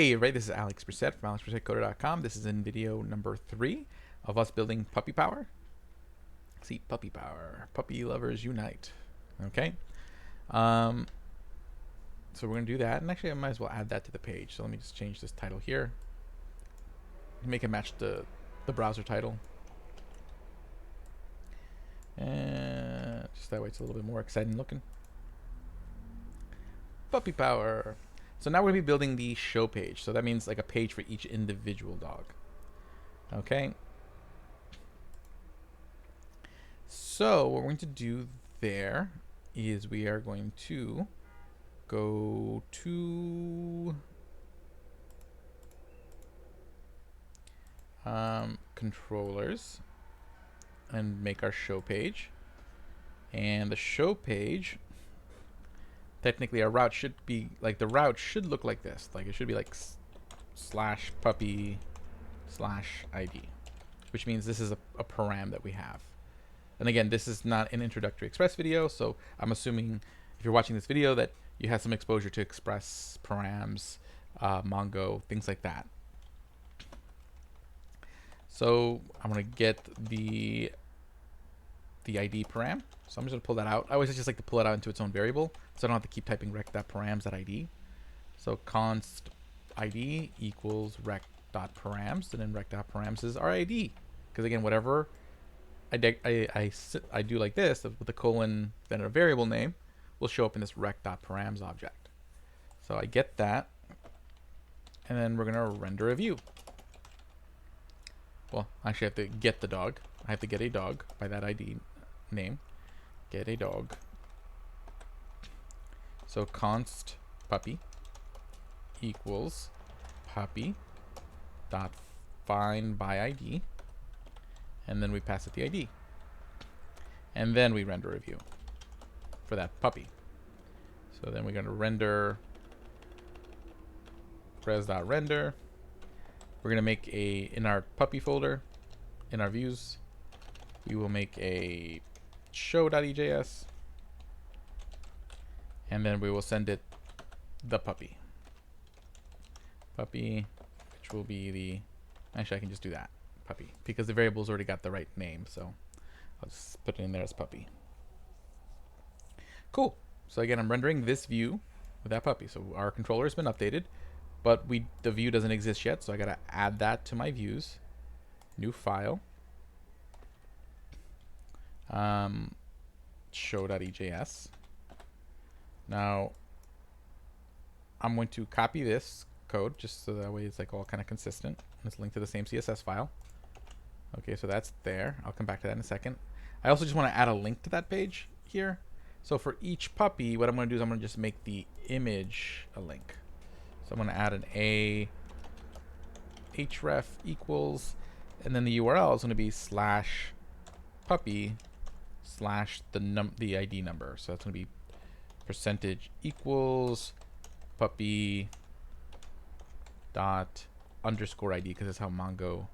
Hey, everybody, this is Alex Merced from alexmercedcoder.com. This is in video number 3 of us building PuppyPower. See, PuppyPower. Puppy lovers unite. Okay. So we're going to do that. And actually, I might as well add that to the page. So let me just change this title here. Make it match the browser title. And just that way it's a little bit more exciting looking. PuppyPower. So now we're going to be building the show page. So that means like a page for each individual dog. Okay. So what we're going to do there is we are going to go to controllers and make our show page. And the show page, technically our route should be like, the route should look like this. Like it should be like /puppy/id, which means this is a param that we have. And again, this is not an introductory Express video, so I'm assuming if you're watching this video that you have some exposure to Express, params, Mongo, things like that. So I'm gonna get the ID param. So I'm just gonna pull that out. I always just like to pull it out into its own variable, so I don't have to keep typing rec.params.id. So const ID equals rec.params, and then rec.params is our ID. Because again, whatever I do like this with the colon, then a variable name will show up in this rec.params object. So I get that, and then we're gonna render a view. Well, actually I have to get the dog. I have to get a dog by that ID name. Get a dog. So const puppy equals puppy dot find by ID, and then we pass it the ID, and then we render a view for that puppy. So then we're going to render res.render. We're going to make in our puppy folder, in our views, we will make a show.ejs, and then we will send it the puppy, which will be the, actually I can just do that, puppy, because the variable's already got the right name, so I'll just put it in there as puppy. Cool. So again, I'm rendering this view with that puppy. So our controller has been updated, but the view doesn't exist yet, so I gotta add that to my views. New file. Show.ejs. Now I'm going to copy this code just so that way it's like all kind of consistent. It's linked to the same CSS file. Okay, so that's there. I'll come back to that in a second. I also just want to add a link to that page here. So for each puppy, what I'm going to do is I'm going to just make the image a link. So I'm going to add an a href equals, and then the URL is going to be /puppy/ the ID number. So that's going to be percentage equals puppy dot underscore ID, because that's how Mongo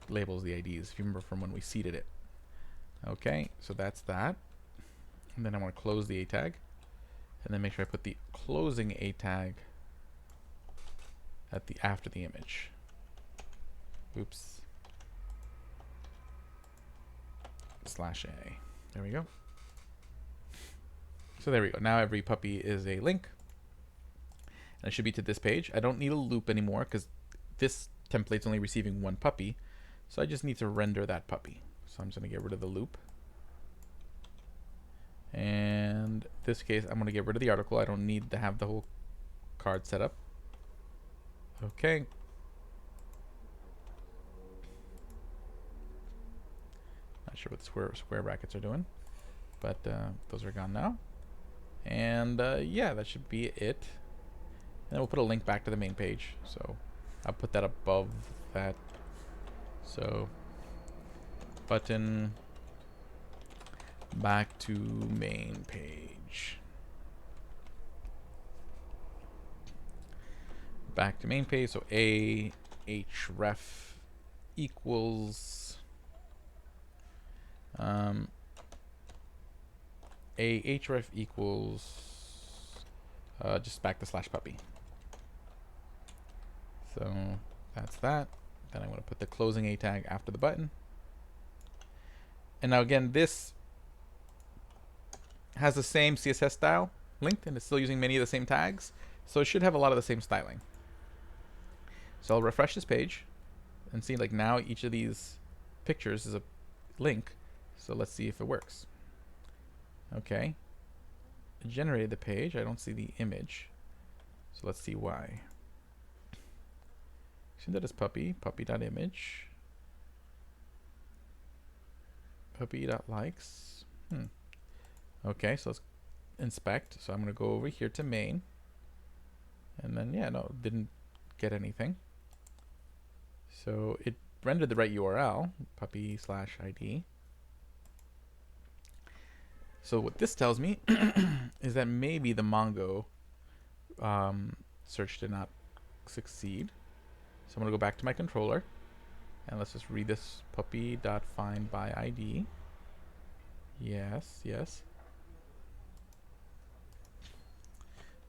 labels the IDs, if you remember from when we seeded it. Okay, so that's that. And then I want to close the A tag, and then make sure I put the closing A tag at after the image. Oops. /a. There we go. So there we go. Now every puppy is a link, and it should be to this page. I don't need a loop anymore because this template's only receiving one puppy, so I just need to render that puppy. So I'm just going to get rid of the loop. And in this case, I'm going to get rid of the article. I don't need to have the whole card set up. Okay. Not sure what the square brackets are doing, but those are gone now. And yeah, that should be it. And then we'll put a link back to the main page. So I'll put that above that. So button back to main page. Back to main page. So a href equals a href equals just back to /puppy. So that's that. Then I'm going to put the closing A tag after the button. And now again, this has the same CSS style linked, and it's still using many of the same tags. So it should have a lot of the same styling. So I'll refresh this page and see, like, now each of these pictures is a link. So let's see if it works. Okay. It generated the page. I don't see the image. So let's see why. Assume that is puppy, puppy.image, puppy.likes. Okay, so let's inspect. So I'm going to go over here to main. And then, yeah, no, didn't get anything. So it rendered the right URL, puppy/ID. So what this tells me is that maybe the Mongo search did not succeed. So I'm going to go back to my controller. And let's just read this puppy.findById. Yes, yes.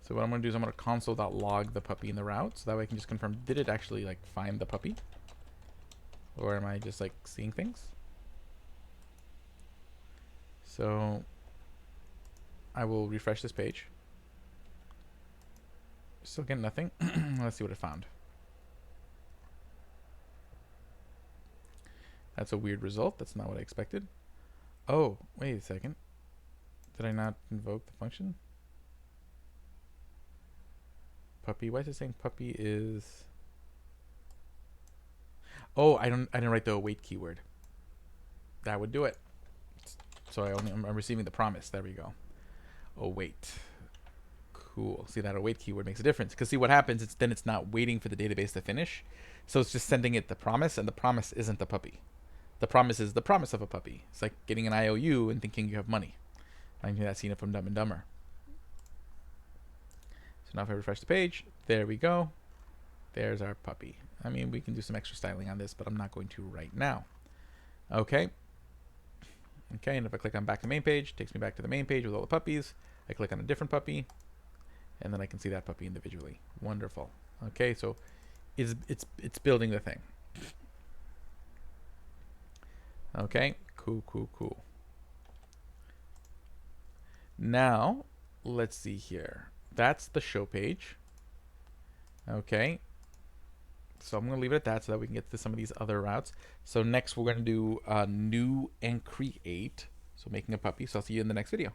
So what I'm going to do is I'm going to console.log the puppy in the route. So that way I can just confirm, did it actually like find the puppy? Or am I just like seeing things? So I will refresh this page. Still getting nothing. Let's see what it found. That's a weird result. That's not what I expected. Oh, wait a second. Did I not invoke the function? Puppy. Why is it saying puppy is... Oh, I didn't write the await keyword. That would do it. So I'm receiving the promise. There we go. Await. Cool. See, that await keyword makes a difference. Because see what happens, it's not waiting for the database to finish. So it's just sending it the promise, and the promise isn't the puppy. The promise is the promise of a puppy. It's like getting an IOU and thinking you have money. I think that's seen it from Dumb and Dumber. So now if I refresh the page, there we go. There's our puppy. I mean, we can do some extra styling on this, but I'm not going to right now. Okay. Okay, and if I click on back to main page, it takes me back to the main page with all the puppies. I click on a different puppy, and then I can see that puppy individually. Wonderful. Okay, so it's building the thing. Okay, cool. Now, let's see here. That's the show page. Okay. So I'm going to leave it at that so that we can get to some of these other routes. So next we're going to do new and create. So making a puppy. So I'll see you in the next video.